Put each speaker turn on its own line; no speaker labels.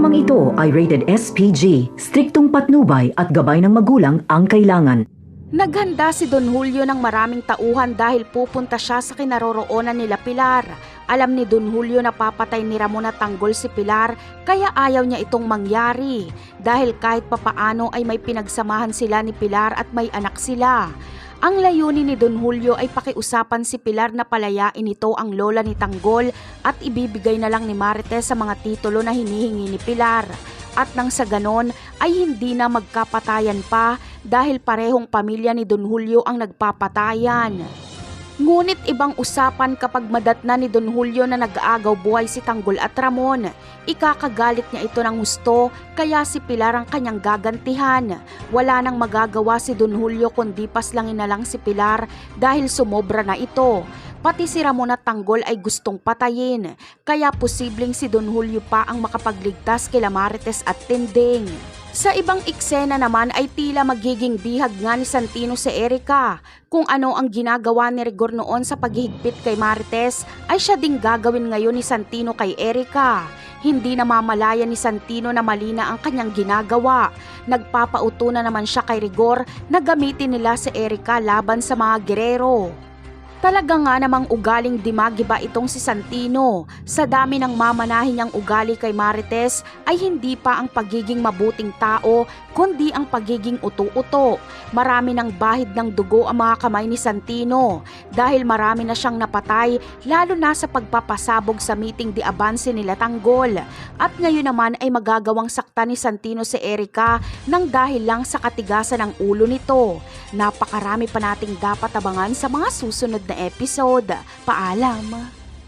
Programang ito ay rated SPG, striktong patnubay at gabay ng magulang ang kailangan.
Naghanda si Don Julio ng maraming tauhan dahil pupunta siya sa kinaroroonan nila Pilar. Alam ni Don Julio na papatay ni Ramon at Tanggol si Pilar kaya ayaw niya itong mangyari. Dahil kahit papaano ay may pinagsamahan sila ni Pilar at may anak sila. Ang layunin ni Don Julio ay pakiusapan si Pilar na palayain ito ang lola ni Tanggol at ibibigay na lang ni Marites sa mga titulo na hinihingi ni Pilar. At nang sa ganon ay hindi na magkapatayan pa dahil parehong pamilya ni Don Julio ang nagpapatayan. Ngunit ibang usapan kapag madatna ni Don Julio na nag-aagaw buhay si Tanggol at Ramon. Ikakagalit niya ito ng husto kaya si Pilar ang kanyang gagantihan. Wala nang magagawa si Don Julio kundi paslangin na lang si Pilar dahil sumobra na ito. Pati si Ramon at Tanggol ay gustong patayin, kaya posibleng si Don Julio pa ang makapagligtas kila Marites at Tinding. Sa ibang eksena naman ay tila magiging bihag nga ni Santino si Erica. Kung ano ang ginagawa ni Rigor noon sa paghihigpit kay Marites ay siya ding gagawin ngayon ni Santino kay Erica. Hindi namamalaya ni Santino na mali na ang kanyang ginagawa. Nagpapauto na naman siya kay Rigor na gamitin nila si Erica laban sa mga gerero. Talaga nga namang ugaling dimagiba itong si Santino. Sa dami ng mamanahin niyang ugali kay Marites ay hindi pa ang pagiging mabuting tao kundi ang pagiging uto-uto. Marami ng bahid ng dugo ang mga kamay ni Santino dahil marami na siyang napatay lalo na sa pagpapasabog sa meeting di abanse nila Tanggol. At ngayon naman ay magagawang sakta ni Santino si Erica nang dahil lang sa katigasan ng ulo nito. Napakarami pa nating dapat abangan sa mga susunod na episode. Paalam!